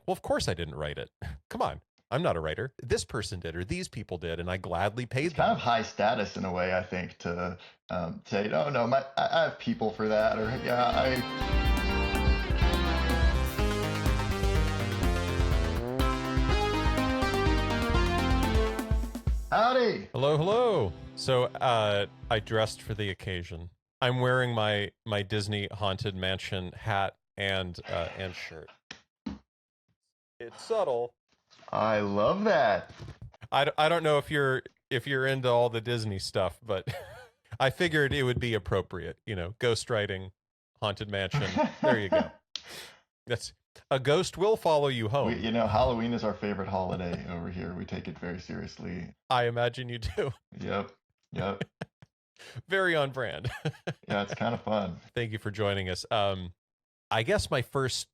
well, of course I didn't write it. Come on. I'm not a writer. This person did, or these people did, and I gladly It's paid kind them. of high status in a way, I think, to say, "Oh no, I have people for that," or "Yeah, I." Howdy. Hello, hello. So I dressed for the occasion. I'm wearing my Disney Haunted Mansion hat and shirt. It's subtle. I love that. I don't know if you're into all the Disney stuff, but I figured it would be appropriate. You know, ghostwriting, Haunted Mansion. There you go. That's a ghost will follow you We, home. Halloween is our favorite holiday over here. We take it very seriously. I imagine you do. Yep. Yep. Very on brand. Yeah, it's kind of fun. Thank you for joining us. I guess my first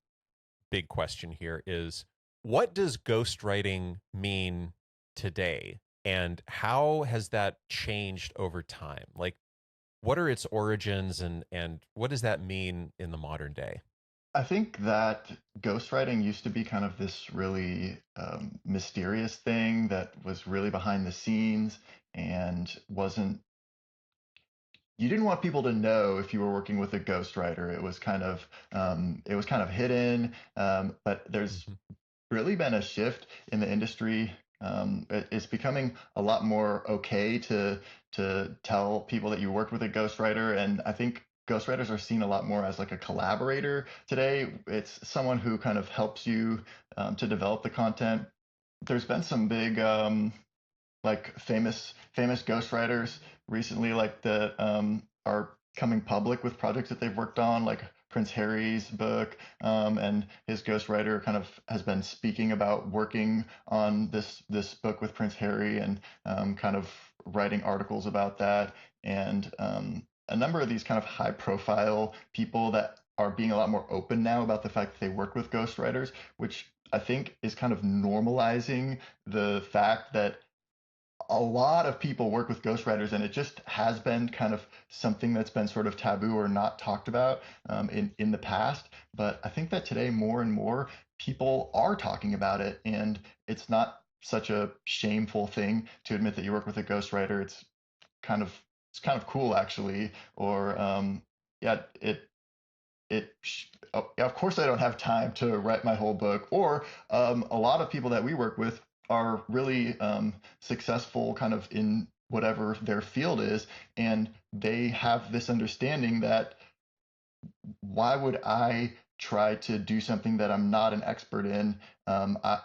big question here is, what does ghostwriting mean today? And how has that changed over time? Like, what are its origins, and what does that mean in the modern day? I think that ghostwriting used to be kind of this really mysterious thing that was really behind the scenes and wasn't. You didn't want people to know if you were working with a ghostwriter. It was kind of hidden. But there's Mhm. really been a shift in the industry. It's becoming a lot more okay to tell people that you worked with a ghostwriter, and I think ghostwriters are seen a lot more as like a collaborator today. It's someone who kind of helps you to develop the content. There's been some big like famous ghostwriters recently, like that are coming public with projects that they've worked on, like Prince Harry's book, and his ghostwriter kind of has been speaking about working on this book with Prince Harry and kind of writing articles about that, and a number of these kind of high profile people that are being a lot more open now about the fact that they work with ghostwriters, which I think is kind of normalizing the fact that a lot of people work with ghostwriters, and it just has been kind of something that's been sort of taboo or not talked about in the past. But I think that today more and more people are talking about it, and it's not such a shameful thing to admit that you work with a ghostwriter. Kind of it's kind of cool actually. Or yeah, oh, yeah, of course I don't have time to write my whole book. Or a lot of people that we work with are really successful kind of in whatever their field is, and they have this understanding that why would I try to do something that I'm not an expert in? I,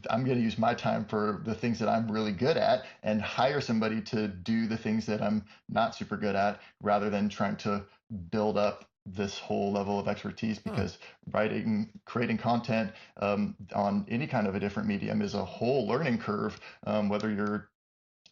I'm going to use my time for the things that I'm really good at and hire somebody to do the things that I'm not super good at, rather than trying to build up this whole level of expertise. Huh. Because creating content on any kind of a different medium is a whole learning curve, whether you're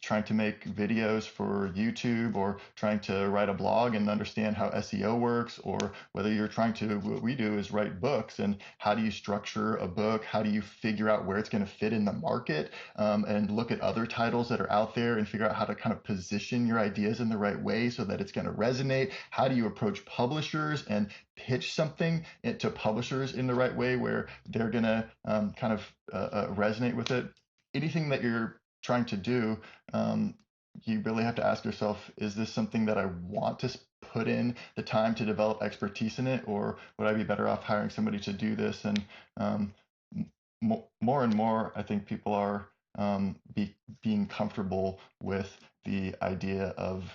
trying to make videos for YouTube or trying to write a blog and understand how SEO works, or whether you're trying to, what we do is write books, and how do you structure a book? How do you figure out where it's going to fit in the market, and look at other titles that are out there and figure out how to kind of position your ideas in the right way so that it's going to resonate? How do you approach publishers and pitch something to publishers in the right way where they're going to kind of resonate with it? Anything that you're trying to do, um, you really have to ask yourself, is this something that I want to put in the time to develop expertise in it, or would I be better off hiring somebody to do this? And um, more and more, I think people are being comfortable with the idea of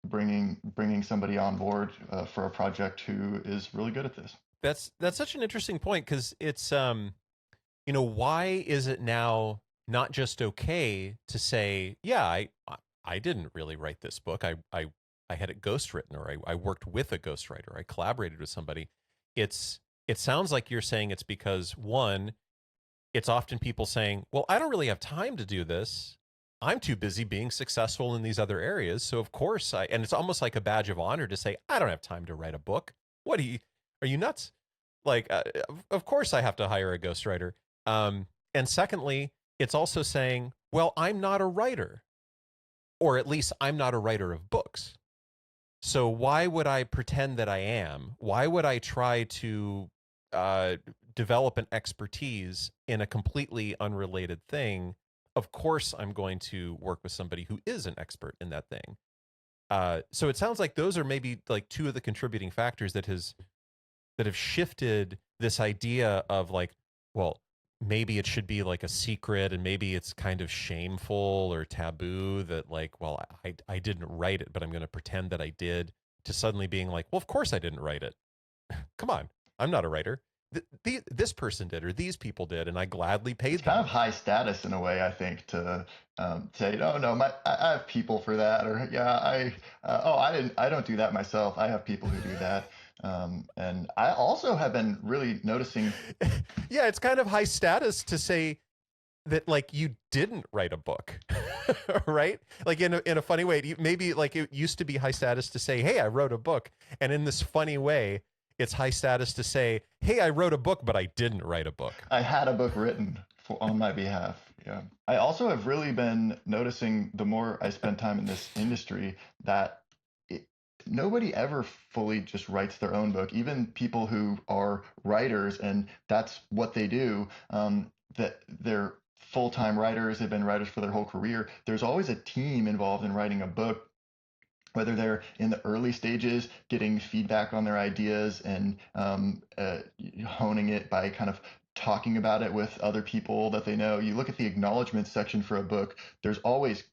bringing somebody on board for a project who is really good at this. That's such an interesting point, because it's you know, why is it now not just okay to say, yeah, I didn't really write this book. I had it ghostwritten, or I worked with a ghostwriter. I collaborated with somebody. It sounds like you're saying it's because, one, it's often people saying, well, I don't really have time to do this. I'm too busy being successful in these other areas. So of course and it's almost like a badge of honor to say, I don't have time to write a book. Are you nuts? Like, of course I have to hire a ghostwriter. And secondly, it's also saying, well, I'm not a writer, or at least I'm not a writer of books. So why would I pretend that I am? Why would I try to develop an expertise in a completely unrelated thing, of course I'm going to work with somebody who is an expert in that thing. So it sounds like those are maybe like two of the contributing factors that have shifted this idea of like, well, maybe it should be like a secret and maybe it's kind of shameful or taboo that like, well, I didn't write it, but I'm going to pretend that I did, to suddenly being like, well, of course I didn't write it. Come on, I'm not a writer. This person did, or these people did, and I gladly It's paid kind of them. high status in a way, I think, to say, "Oh no, I have people for that," or "Yeah, I don't do that myself. I have people who do that." And I also have been really noticing. Yeah, it's kind of high status to say that like you didn't write a book. Right, like in a funny way, maybe like it used to be high status to say, hey, I wrote a book, and in this funny way it's high status to say, hey, I wrote a book but I didn't write a book. I had a book written on my behalf. Yeah. I also have really been noticing the more I spend time in this industry that it, nobody ever fully just writes their own book. Even people who are writers and that's what they do, that they're full-time writers, they've been writers for their whole career. There's always a team involved in writing a book, whether they're in the early stages getting feedback on their ideas and honing it by kind of talking about it with other people that they know. You look at the acknowledgments section for a book, there's always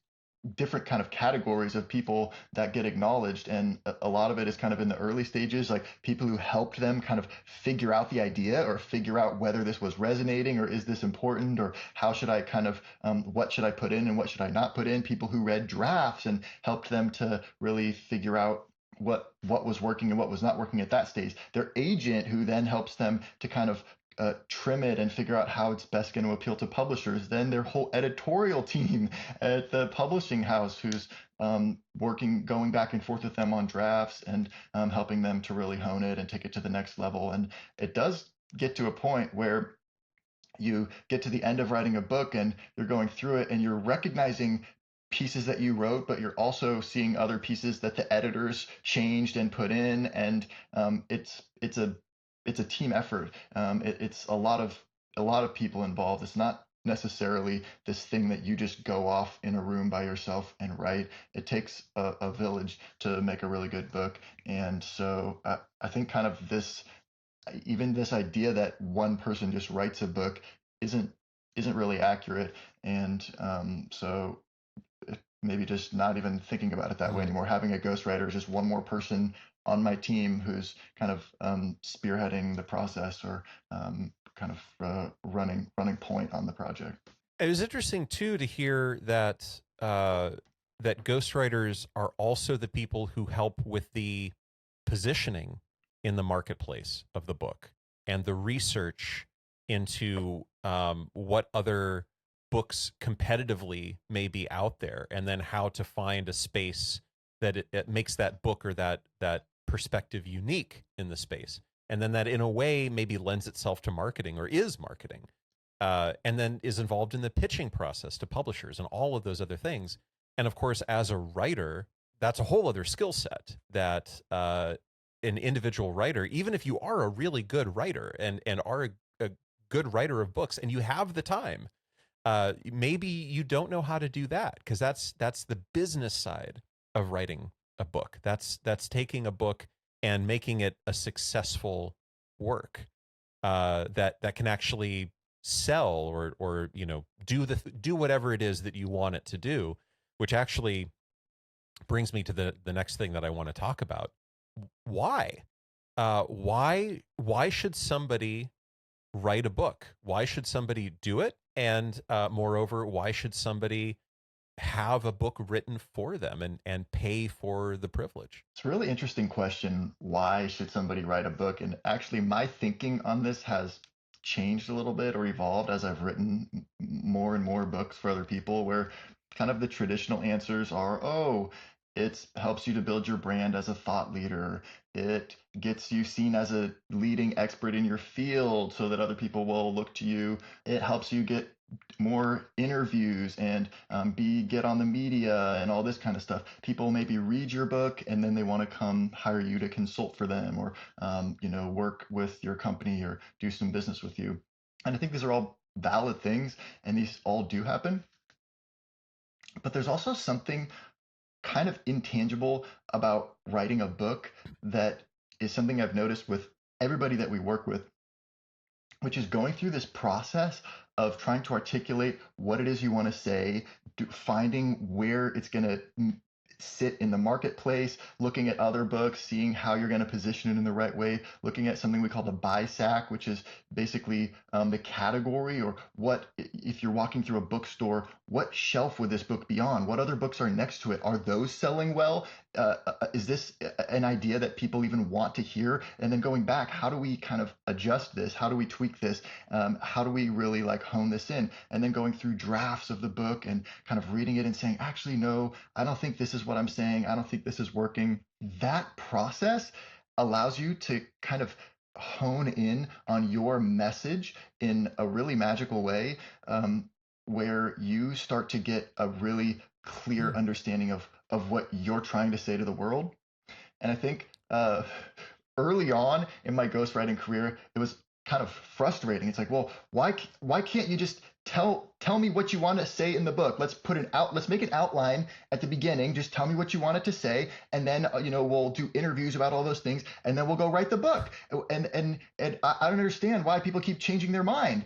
different kind of categories of people that get acknowledged, and a lot of it is kind of in the early stages, like people who helped them kind of figure out the idea or figure out whether this was resonating or is this important or how should I kind of what should I put in and what should I not put in. People who read drafts and helped them to really figure out what was working and what was not working at that stage. Their agent who then helps them to kind of trim it and figure out how it's best going to appeal to publishers. Then their whole editorial team at the publishing house who's working, going back and forth with them on drafts and helping them to really hone it and take it to the next level. And it does get to a point where you get to the end of writing a book and you're going through it and you're recognizing pieces that you wrote, but you're also seeing other pieces that the editors changed and put in, and it's a team effort. It's a lot of people involved. It's not necessarily this thing that you just go off in a room by yourself and write. It takes a village to make a really good book, and so I think kind of this even this idea that one person just writes a book isn't isn't really accurate, and so maybe just not even thinking about it that way Mm. anymore. Having a ghostwriter is just one more person on my team who's kind of spearheading the process or kind of running point on the project. It was interesting too to hear that that ghostwriters are also the people who help with the positioning in the marketplace of the book and the research into what other books competitively may be out there, and then how to find a space that it makes that book or that perspective unique in the space, and then that in a way maybe lends itself to marketing or is marketing, and then is involved in the pitching process to publishers and all of those other things. And of course, as a writer, that's a whole other skill set that an individual writer, even if you are a really good writer and are a good writer of books and you have the time, maybe you don't know how to do that, because that's the business side of writing a book. That's taking a book and making it a successful work that can actually sell or do whatever it is that you want it to do, which actually brings me to the next thing that I want to talk about. Why? Why should somebody write a book? Why should somebody do it? And moreover, why should somebody have a book written for them and pay for the privilege? It's a really interesting question. Why should somebody write a book? And actually, my thinking on this has changed a little bit or evolved as I've written more and more books for other people, where kind of the traditional answers are, oh, It helps you to build your brand as a thought leader. It gets you seen as a leading expert in your field so that other people will look to you. It helps you get more interviews and get on the media and all this kind of stuff. People maybe read your book and then they want to come hire you to consult for them, or work with your company or do some business with you. And I think these are all valid things, and these all do happen. But there's also something kind of intangible about writing a book that is something I've noticed with everybody that we work with, which is going through this process of trying to articulate what it is you want to say, finding where it's going to sit in the marketplace, looking at other books, seeing how you're going to position it in the right way, looking at something we call the BISAC, which is basically the category, or what, if you're walking through a bookstore, what shelf would this book be on? What other books are next to it? Are those selling well? Is this an idea that people even want to hear? And then going back, how do we kind of adjust this? How do we tweak this? How do we really like hone this in? And then going through drafts of the book and kind of reading it and saying, actually, no, I don't think this is what I'm saying. I don't think this is working. That process allows you to kind of hone in on your message in a really magical way, where you start to get a really clear understanding of what you're trying to say to the world. And I think early on in my ghostwriting career, it was kind of frustrating. It's like, well, why can't you just tell me what you want to say in the book? Let's make an outline at the beginning. Just tell me what you want it to say, and then we'll do interviews about all those things, and then we'll go write the book. And I don't understand why people keep changing their mind.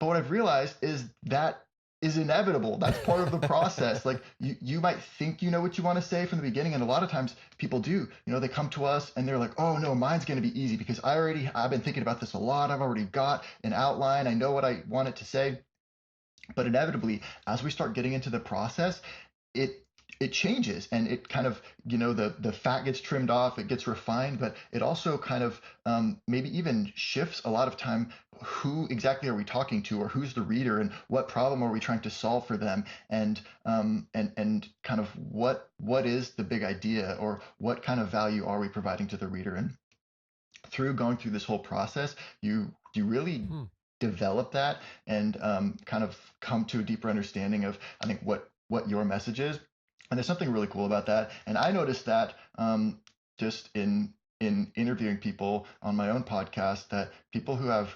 But what I've realized is that is inevitable. That's part of the process. Like you might think you know what you want to say from the beginning, and a lot of times people do. They come to us and they're like, "Oh no, mine's going to be easy because I've been thinking about this a lot. I've already got an outline. I know what I want it to say." But inevitably, as we start getting into the process, it changes, and it kind of, the fat gets trimmed off, it gets refined, but it also kind of maybe even shifts a lot of time. Who exactly are we talking to, or who's the reader, and what problem are we trying to solve for them, and kind of what is the big idea, or what kind of value are we providing to the reader? And through going through this whole process, you really develop that, and kind of come to a deeper understanding of, I think, what your message is. And there's something really cool about that. And I noticed that just in interviewing people on my own podcast, that people who have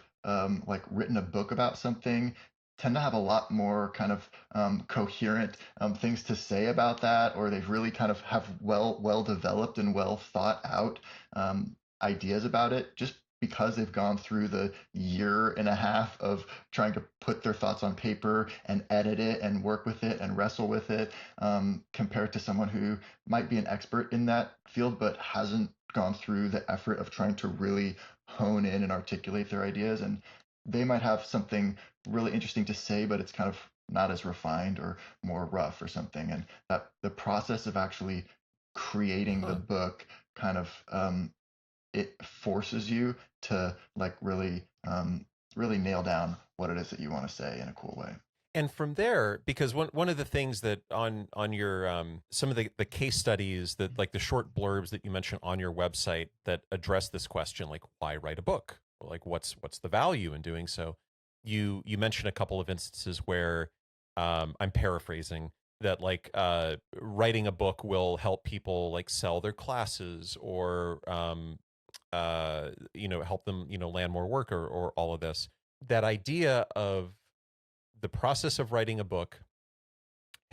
like written a book about something tend to have a lot more kind of coherent things to say about that, or they've really kind of have well developed and well thought out ideas about it, just because they've gone through the year and a half of trying to put their thoughts on paper and edit it and work with it and wrestle with it, compared to someone who might be an expert in that field but hasn't gone through the effort of trying to really hone in and articulate their ideas. And they might have something really interesting to say, but it's kind of not as refined or more rough or something. And that the process of actually creating the book kind of it forces you to like really really nail down what it is that you want to say in a cool way. And from there, because one of the things that on your some of the case studies, that like the short blurbs that you mentioned on your website that address this question, like why write a book, or like what's the value in doing so, you mentioned a couple of instances where I'm paraphrasing, that like writing a book will help people like sell their classes, or help them land more work, or all of this. That idea of the process of writing a book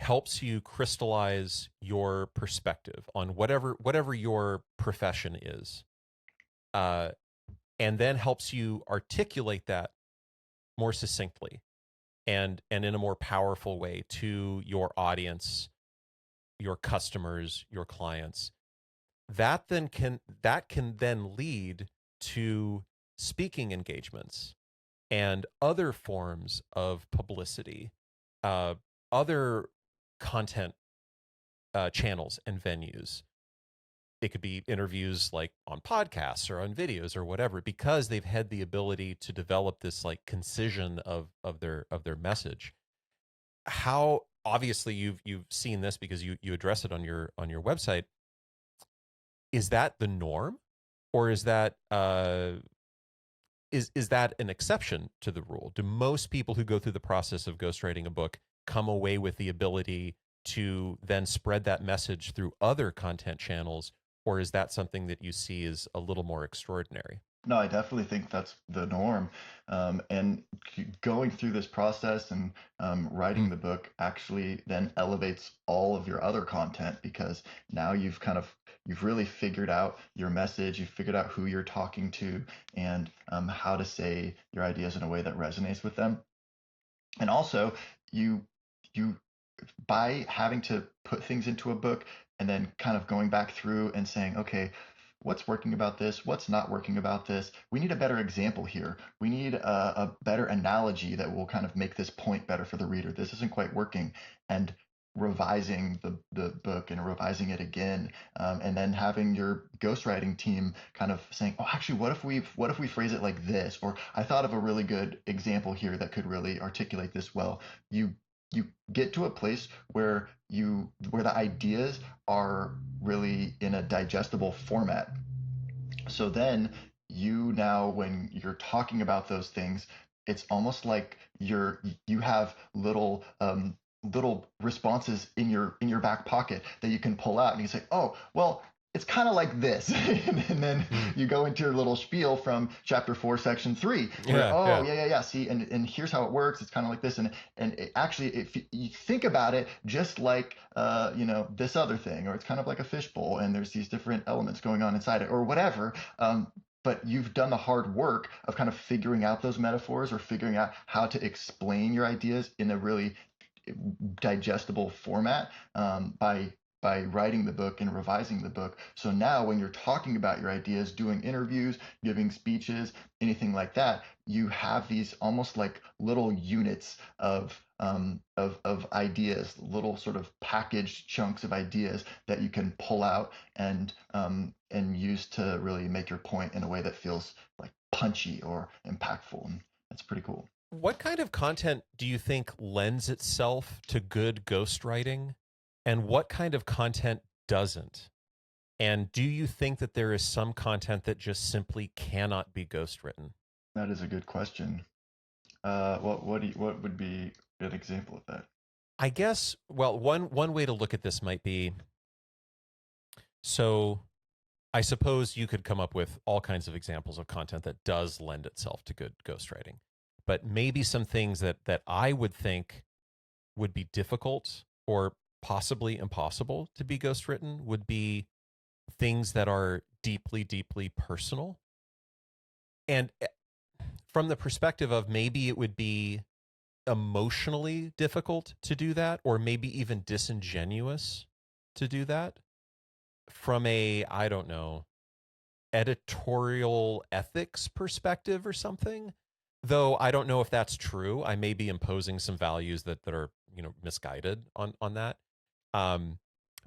helps you crystallize your perspective on whatever your profession is, and then helps you articulate that more succinctly and in a more powerful way to your audience, your customers, your clients. That can then lead to speaking engagements and other forms of publicity, other content channels and venues. It could be interviews like on podcasts or on videos or whatever, because they've had the ability to develop this like concision of their message. How obviously you've seen this because you address it on your website. Is that the norm, or is that an exception to the rule? Do most people who go through the process of ghostwriting a book come away with the ability to then spread that message through other content channels, or is that something that you see as a little more extraordinary? No, I definitely think that's the norm. And going through this process and Hmm. writing the book actually then elevates all of your other content, because now you've really figured out your message, you've figured out who you're talking to, and how to say your ideas in a way that resonates with them. And also, you you by having to put things into a book and then kind of going back through and saying, okay, what's working about this? What's not working about this? We need a better example here. We need a better analogy that will kind of make this point better for the reader. This isn't quite working. And revising the book and revising it again, and then having your ghostwriting team kind of saying, oh, actually, what if we phrase it like this, or I thought of a really good example here that could really articulate this well. You you get to a place where the ideas are really in a digestible format. So then now when you're talking about those things, it's almost like you have little responses in your back pocket that you can pull out, and you say, oh well, it's kind of like this. And then Mm. you go into your little spiel from chapter 4 section 3, where, Yeah, oh yeah. yeah, see, and here's how it works. It's kind of like this. And actually, if you think about it just like this other thing, or it's kind of like a fishbowl, and there's these different elements going on inside it, or whatever. But you've done the hard work of kind of figuring out those metaphors, or figuring out how to explain your ideas in a really digestible format, by writing the book and revising the book. So now when you're talking about your ideas, doing interviews, giving speeches, anything like that, you have these almost like little units of ideas, little sort of packaged chunks of ideas that you can pull out and use to really make your point in a way that feels like punchy or impactful. And that's pretty cool. What kind of content do you think lends itself to good ghostwriting, and what kind of content doesn't? And do you think that there is some content that just simply cannot be ghostwritten? That is a good question. What would be an example of that? I guess, well, one way to look at this might be, so I suppose you could come up with all kinds of examples of content that does lend itself to good ghostwriting. But maybe some things that I would think would be difficult or possibly impossible to be ghostwritten would be things that are deeply, deeply personal. And from the perspective of, maybe it would be emotionally difficult to do that, or maybe even disingenuous to do that from a, I don't know, editorial ethics perspective or something. Though I don't know if that's true. I may be imposing some values that are, misguided on that. Um,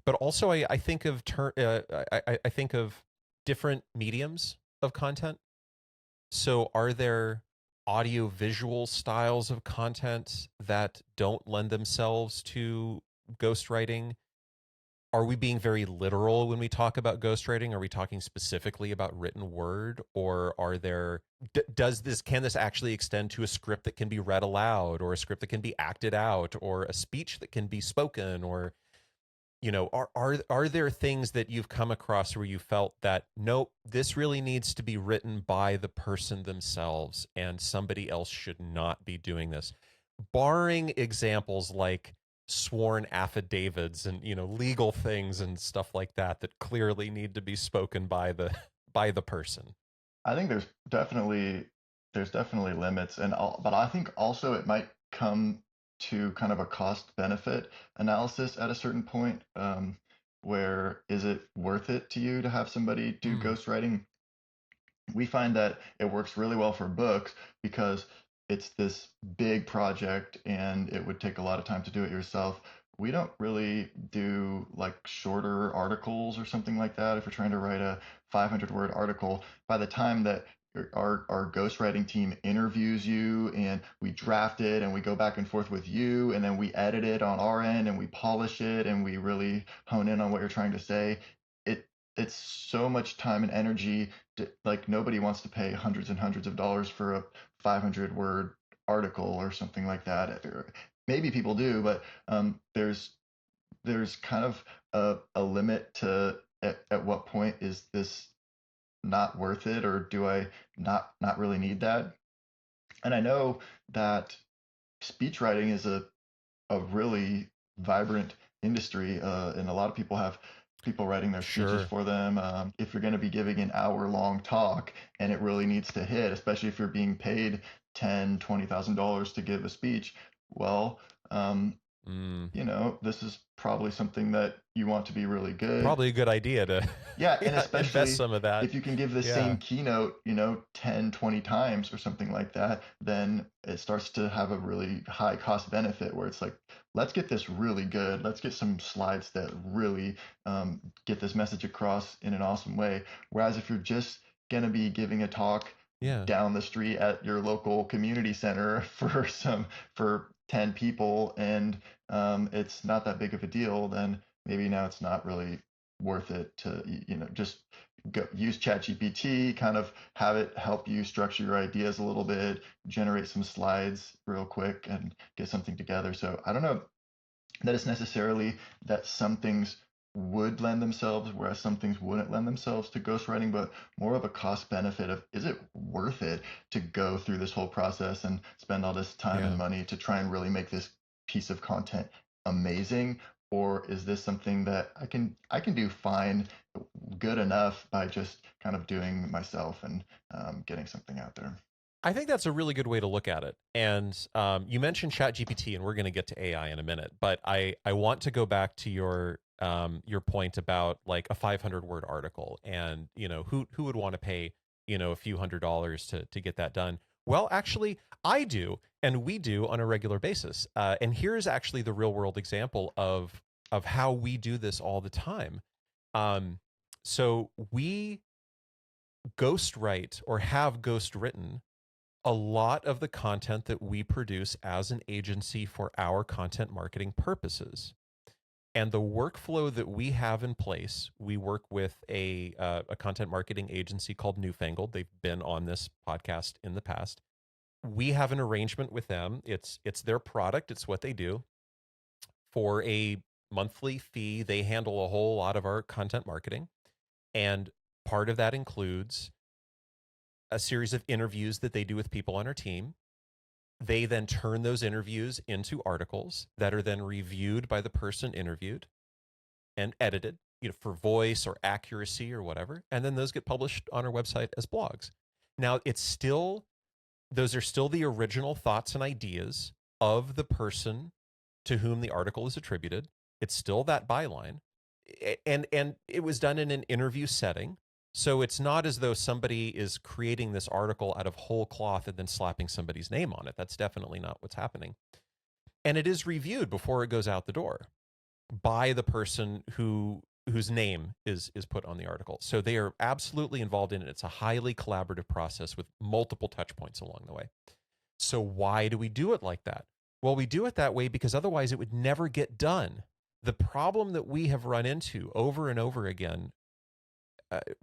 but also I think of I think of different mediums of content. So are there audio visual styles of content that don't lend themselves to ghostwriting? Are we being very literal when we talk about ghostwriting? Are we talking specifically about written word, or are there can this actually extend to a script that can be read aloud, or a script that can be acted out, or a speech that can be spoken, or are there things that you've come across where you felt that, nope, this really needs to be written by the person themselves and somebody else should not be doing this, barring examples like sworn affidavits and legal things and stuff like that that clearly need to be spoken by the by the person. I think there's definitely limits, but I think also it might come to kind of a cost benefit analysis at a certain point, where is it worth it to you to have somebody do Mm. ghostwriting? We find that it works really well for books because it's this big project and it would take a lot of time to do it yourself. We don't really do like shorter articles or something like that. If you're trying to write a 500-word article, by the time that our ghostwriting team interviews you, and we draft it, and we go back and forth with you, and then we edit it on our end, and we polish it, and we really hone in on what you're trying to say. It it's so much time and energy. Like, nobody wants to pay hundreds and hundreds of dollars for a 500 word article or something like that. Maybe people do, but there's kind of a limit to at what point is this not worth it, or do I not really need that? And I know that speech writing is a really vibrant industry, and a lot of people have people writing their speeches Sure. for them. If you're going to be giving an hour-long talk and it really needs to hit, especially if you're being paid $10,000, $20,000 to give a speech, well, Mm, this is probably something that you want to be really good. probably a good idea to Yeah, and yeah, invest especially some of that. if you can give the same Yeah. keynote, 10, 20 times or something like that, then it starts to have a really high cost benefit where it's like, let's get this really good. Let's get some slides that really get this message across in an awesome way. Whereas if you're just going to be giving a talk Yeah. down the street at your local community center for 10 people, and it's not that big of a deal, then maybe now it's not really worth it to just use ChatGPT, kind of have it help you structure your ideas a little bit, generate some slides real quick, and get something together. So I don't know that it's necessarily that some things would lend themselves, whereas some things wouldn't lend themselves to ghostwriting, but more of a cost benefit of, is it worth it to go through this whole process and spend all this time and Yeah. money to try and really make this piece of content amazing? Or is this something that I can do fine, good enough by just kind of doing myself and getting something out there? I think that's a really good way to look at it. And you mentioned ChatGPT, and we're going to get to AI in a minute. But I want to go back to your point about like a 500 word article, and who would want to pay a few $100s to get that done. Well, actually, I do, and we do on a regular basis. And here's actually the real world example of how we do this all the time. So we ghostwrite or have ghostwritten a lot of the content that we produce as an agency for our content marketing purposes. And the workflow that we have in place, we work with a content marketing agency called Newfangled. They've been on this podcast in the past. We have an arrangement with them. It's their product. It's what they do. For a monthly fee, they handle a whole lot of our content marketing. And part of that includes a series of interviews that they do with people on our team. They then turn those interviews into articles that are then reviewed by the person interviewed and edited, for voice or accuracy or whatever. And then those get published on our website as blogs. Now, those are still the original thoughts and ideas of the person to whom the article is attributed. It's still that byline. And it was done in an interview setting. So it's not as though somebody is creating this article out of whole cloth and then slapping somebody's name on it. That's definitely not what's happening. And it is reviewed before it goes out the door by the person whose name is put on the article. So they are absolutely involved in it. It's a highly collaborative process with multiple touch points along the way. So why do we do it like that? Well, we do it that way because otherwise it would never get done. The problem that we have run into over and over again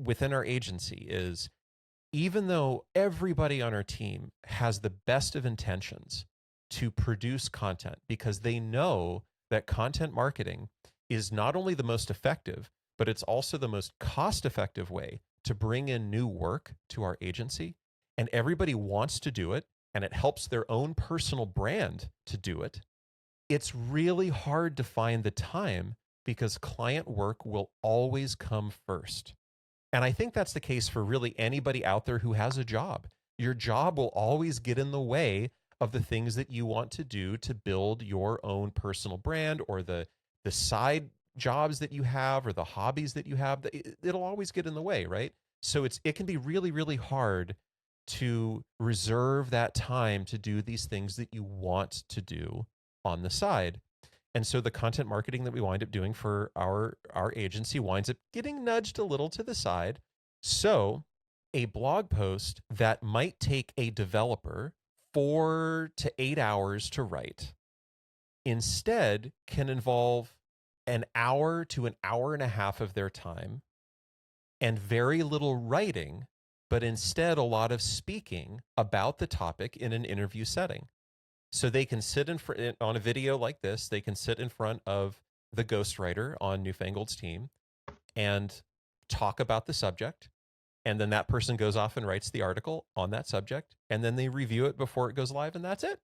within our agency is, even though everybody on our team has the best of intentions to produce content because they know that content marketing is not only the most effective, but it's also the most cost-effective way to bring in new work to our agency, and everybody wants to do it, and it helps their own personal brand to do it, it's really hard to find the time because client work will always come first. And I think that's the case for really anybody out there who has a job. Your job will always get in the way of the things that you want to do to build your own personal brand, or the side jobs that you have or the hobbies that you have. It'll always get in the way, right? So it can be really, really hard to reserve that time to do these things that you want to do on the side. And so the content marketing that we wind up doing for our agency winds up getting nudged a little to the side. So a blog post that might take a developer 4 to 8 hours to write instead can involve an hour to an hour and a half of their time and very little writing, but instead a lot of speaking about the topic in an interview setting. So they can sit on a video like this, they can sit in front of the ghostwriter on Newfangled's team and talk about the subject. And then that person goes off and writes the article on that subject. And then they review it before it goes live, and that's it.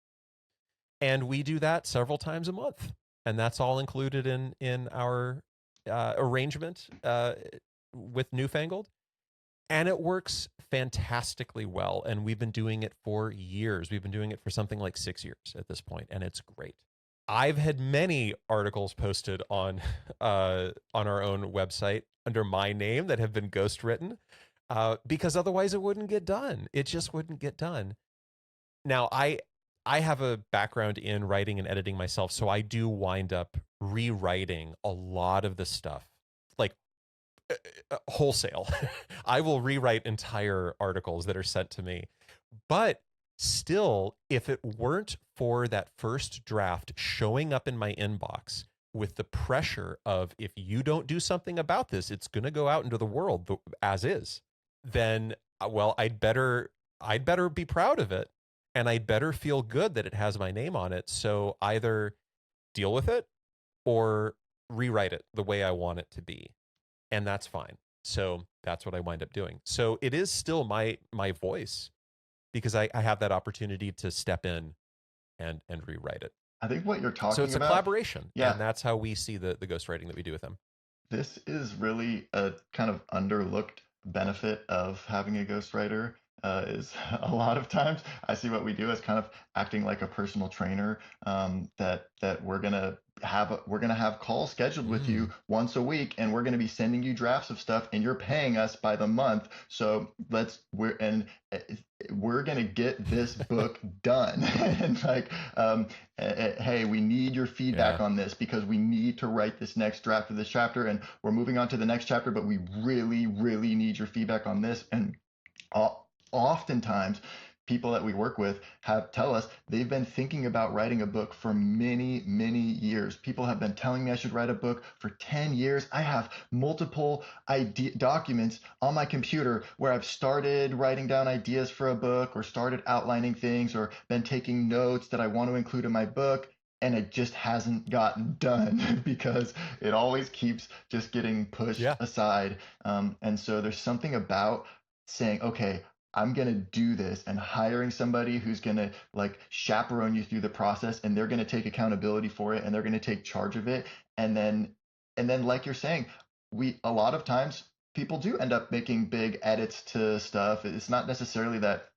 And we do that several times a month. And that's all included in our arrangement with Newfangled. And it works fantastically well. And we've been doing it for years. We've been doing it for something like 6 years at this point, and it's great. I've had many articles posted on our own website under my name that have been ghostwritten because otherwise it wouldn't get done. It just wouldn't get done. Now, I have a background in writing and editing myself, so I do wind up rewriting a lot of the stuff, like wholesale. I will rewrite entire articles that are sent to me. But still, if it weren't for that first draft showing up in my inbox with the pressure of, if you don't do something about this, it's going to go out into the world as is, then, well, I'd better be proud of it, and I'd better feel good that it has my name on it. So either deal with it or rewrite it the way I want it to be. And that's fine. So that's what I wind up doing. So it is still my voice, because I have that opportunity to step in and rewrite it. I think what you're talking about. So it's a collaboration. Yeah. And that's how we see the ghostwriting that we do with them. This is really a kind of underlooked benefit of having a ghostwriter. Is a lot of times I see what we do as kind of acting like a personal trainer. That we're gonna have calls scheduled with you once a week, and we're gonna be sending you drafts of stuff, and you're paying us by the month. So we're gonna get this book done. And like, hey, we need your feedback on this because we need to write this next draft of this chapter, and we're moving on to the next chapter, but we really, really need your feedback on this. And oftentimes people that we work with tell us they've been thinking about writing a book for many, many years. People have been telling me I should write a book for 10 years. I have multiple documents on my computer where I've started writing down ideas for a book, or started outlining things, or been taking notes that I want to include in my book. And it just hasn't gotten done because it always keeps just getting pushed aside. And so there's something about saying, okay, I'm going to do this, and hiring somebody who's going to like chaperone you through the process, and they're going to take accountability for it, and they're going to take charge of it. And then like you're saying, a lot of times people do end up making big edits to stuff. It's not necessarily that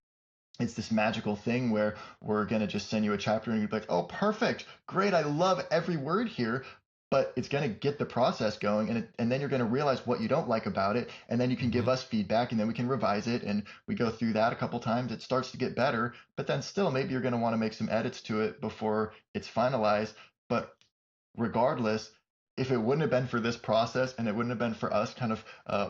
it's this magical thing where we're going to just send you a chapter and you're like, oh, perfect, great, I love every word here. But it's going to get the process going, and then you're going to realize what you don't like about it, and then you can give us feedback, and then we can revise it, and we go through that a couple times. It starts to get better, but then still maybe you're going to want to make some edits to it before it's finalized. But regardless, if it wouldn't have been for this process, and it wouldn't have been for us kind of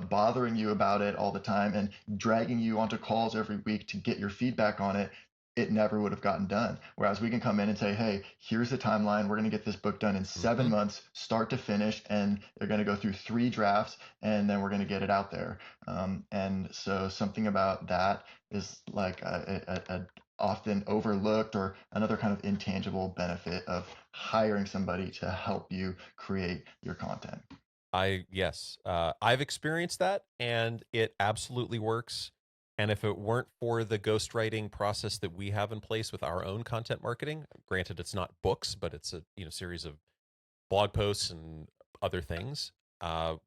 bothering you about it all the time and dragging you onto calls every week to get your feedback on it, it never would have gotten done. Whereas we can come in and say, hey, here's the timeline. We're going to get this book done in 7 months, start to finish, and they're going to go through 3 drafts, and then we're going to get it out there. And so something about that is like a often overlooked, or another kind of intangible benefit of hiring somebody to help you create your content. I've experienced that, and it absolutely works. And if it weren't for the ghostwriting process that we have in place with our own content marketing, granted it's not books, but it's a series of blog posts and other things, to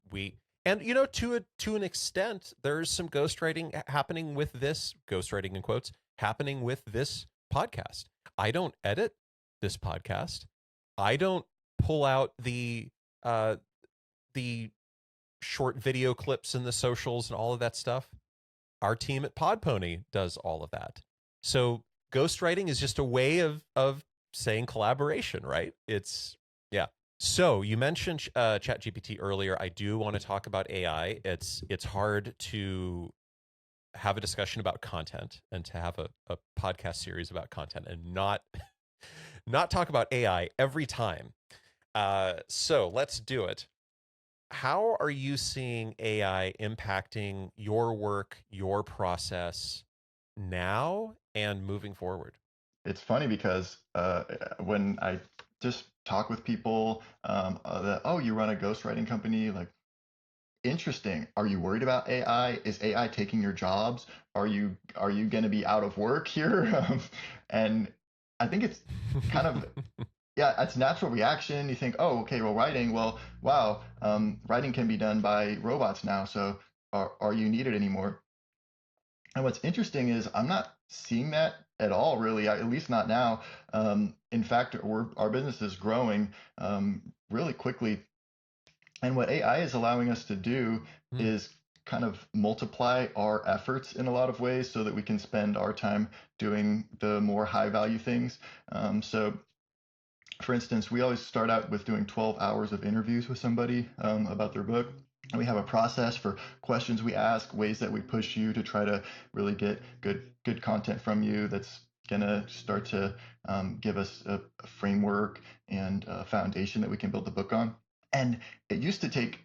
an extent, there's some ghostwriting happening with this, ghostwriting in quotes, happening with this podcast. I don't edit this podcast. I don't pull out the short video clips and the socials and all of that stuff. Our team at PodPony does all of that. So ghostwriting is just a way of saying collaboration, right? So you mentioned ChatGPT earlier. I do want to talk about AI. It's hard to have a discussion about content and to have a podcast series about content and not not talk about AI every time. So let's do it. How are you seeing AI impacting your work, your process now and moving forward? It's funny because when I just talk with people that, oh, you run a ghostwriting company, like, interesting. Are you worried about AI? Is AI taking your jobs? Are you going to be out of work here? And I think it's kind of, yeah, it's natural reaction. You think, oh, okay, well, writing, well, wow, writing can be done by robots now. So are you needed anymore? And what's interesting is I'm not seeing that at all, really, at least not now. In fact, our business is growing really quickly. And what AI is allowing us to do Hmm. is kind of multiply our efforts in a lot of ways so that we can spend our time doing the more high value things. So for instance, we always start out with doing 12 hours of interviews with somebody about their book. And we have a process for questions we ask, ways that we push you to try to really get good content from you that's going to start to give us a framework and a foundation that we can build the book on. And it used to take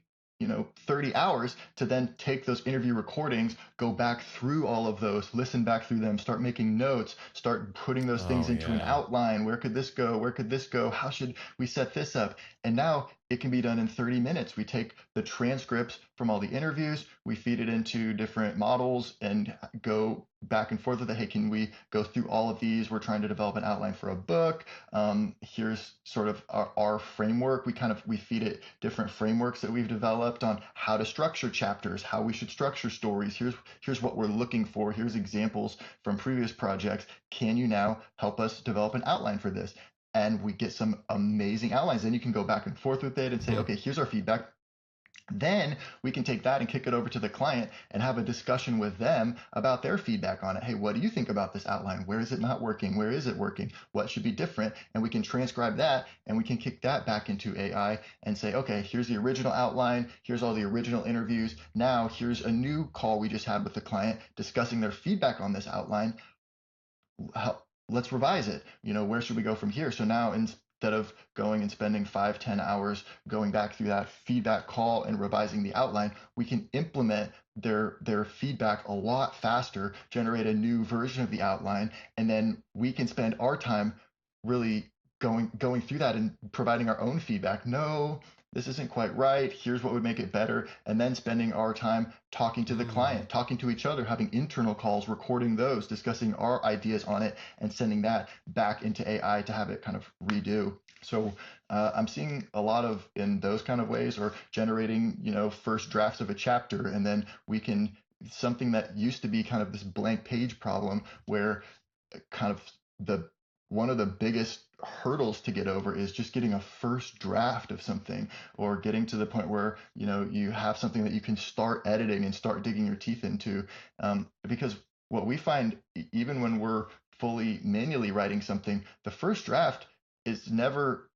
30 hours to then take those interview recordings, go back through all of those, listen back through them, start making notes, start putting those things Oh into an yeah. outline. Where could this go? Where could this go? How should we set this up? And now it can be done in 30 minutes. We take the transcripts from all the interviews, we feed it into different models and go back and forth with it. Hey, can we go through all of these? We're trying to develop an outline for a book. Here's sort of our framework. We feed it different frameworks that we've developed on how to structure chapters, how we should structure stories. Here's what we're looking for. Here's examples from previous projects. Can you now help us develop an outline for this? And we get some amazing outlines. Then you can go back and forth with it and say, Hmm. okay, here's our feedback. Then we can take that and kick it over to the client and have a discussion with them about their feedback on it. Hey, what do you think about this outline? Where is it not working? Where is it working? What should be different? And we can transcribe that and we can kick that back into AI and say, okay, here's the original outline. Here's all the original interviews. Now here's a new call we just had with the client discussing their feedback on this outline. Let's revise it. Where should we go from here? So now instead of going and spending 5-10 hours going back through that feedback call and revising the outline, we can implement their feedback a lot faster, generate a new version of the outline, and then we can spend our time really going through that and providing our own feedback. No, this isn't quite right. Here's what would make it better. And then spending our time talking to the Mm. client, talking to each other, having internal calls, recording those, discussing our ideas on it, and sending that back into AI to have it kind of redo. So I'm seeing a lot of in those kind of ways, or generating, first drafts of a chapter, and then we can something that used to be kind of this blank page problem where kind of the one of the biggest hurdles to get over is just getting a first draft of something, or getting to the point where you have something that you can start editing and start digging your teeth into, because what we find, even when we're fully manually writing something, the first draft is never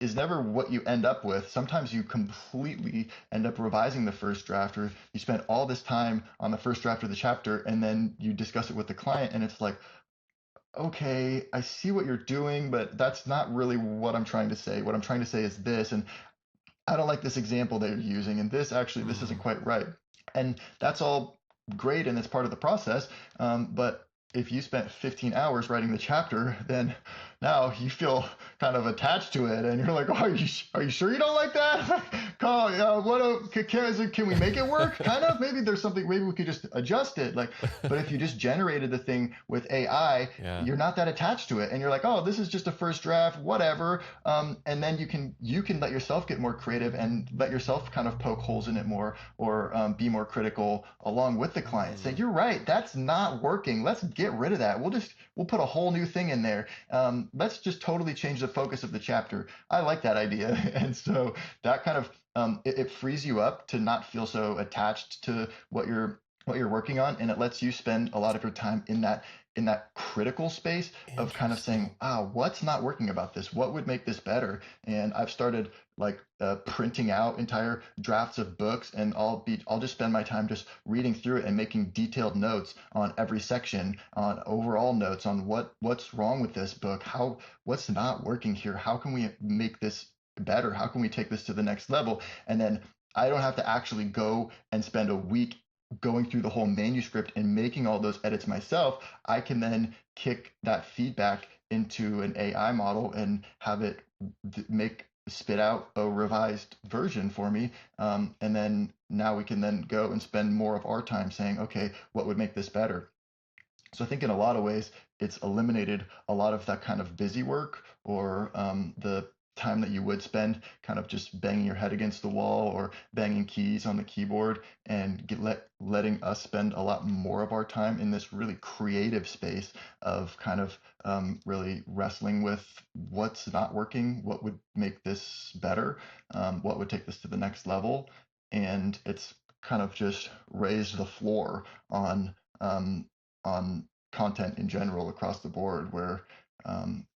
what you end up with. Sometimes you completely end up revising the first draft, or you spend all this time on the first draft of the chapter and then you discuss it with the client and it's like, okay, I see what you're doing, but that's not really what I'm trying to say. What I'm trying to say is this, and I don't like this example that you're using, and this isn't Mm. quite right. And that's all great, and it's part of the process. But if you spent 15 hours writing the chapter, then now you feel kind of attached to it, and you're like, oh, are you sure you don't like that? Call, can we make it work? Kind of. Maybe there's something. Maybe we could just adjust it. Like, but if you just generated the thing with AI, Yeah. you're not that attached to it, and you're like, oh, this is just a first draft, whatever. And then you can let yourself get more creative and let yourself kind of poke holes in it more, or be more critical along with the client. Say, Mm. you're right, that's not working. Let's get rid of that. We'll put a whole new thing in there. Let's just totally change the focus of the chapter. I like that idea, and so that kind of it frees you up to not feel so attached to what you're what you're working on, and it lets you spend a lot of your time in that critical space of kind of saying, Interesting. what's not working about this, what would make this better. And I've started like printing out entire drafts of books, and I'll just spend my time just reading through it and making detailed notes on every section, on overall notes on what's wrong with this book, how what's not working here, how can we make this better, how can we take this to the next level. And then I don't have to actually go and spend a week going through the whole manuscript and making all those edits myself. I can then kick that feedback into an AI model and have it make spit out a revised version for me. And then now we can then go and spend more of our time saying, okay, what would make this better? So I think in a lot of ways, it's eliminated a lot of that kind of busy work, or the time that you would spend kind of just banging your head against the wall or banging keys on the keyboard, and letting us spend a lot more of our time in this really creative space of kind of really wrestling with what's not working, what would make this better, what would take this to the next level. And it's kind of just raised the floor um, on content in general across the board, where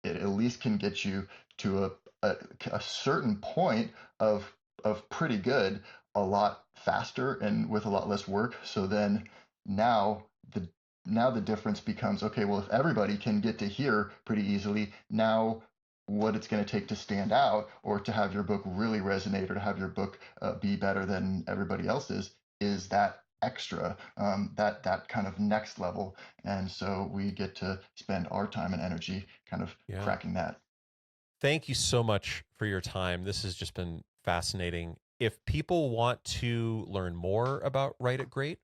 it at least can get you to a certain point of pretty good a lot faster and with a lot less work. So then now the now the difference becomes, okay, well, if everybody can get to here pretty easily, now what it's going to take to stand out or to have your book really resonate or to have your book be better than everybody else's is that extra, that kind of next level. And so we get to spend our time and energy kind of Yeah. cracking that. Thank you so much for your time. This has just been fascinating. If people want to learn more about Write It Great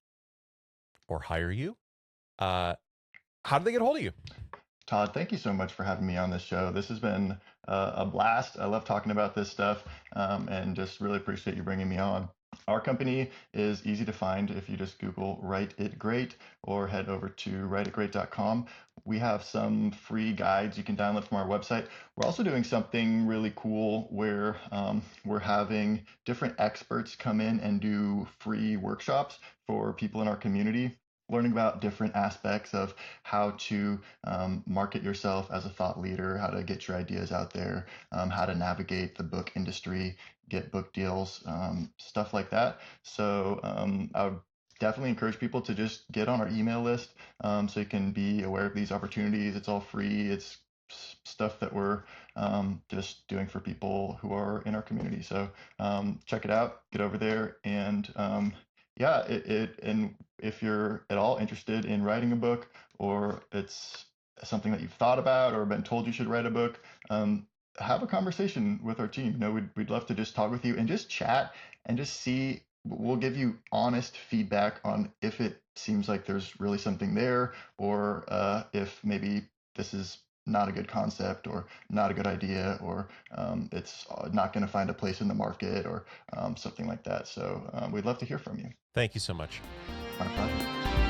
or hire you, uh, how do they get a hold of you? Todd, thank you so much for having me on this show. This has been a blast. I love talking about this stuff, and just really appreciate you bringing me on. Our company is easy to find if you just Google Write It Great or head over to writeitgreat.com. We have some free guides you can download from our website. We're also doing something really cool where we're having different experts come in and do free workshops for people in our community, learning about different aspects of how to market yourself as a thought leader, how to get your ideas out there, how to navigate the book industry, get book deals, stuff like that. So I would definitely encourage people to just get on our email list, so you can be aware of these opportunities. It's all free. It's stuff that we're just doing for people who are in our community. So check it out, get over there, and yeah, and if you're at all interested in writing a book, or it's something that you've thought about or been told you should write a book, have a conversation with our team. We'd love to just talk with you and just chat and just see. We'll give you honest feedback on if it seems like there's really something there, or if maybe this is not a good concept or not a good idea, or it's not going to find a place in the market, or something like that. So we'd love to hear from you. Thank you so much. My pleasure.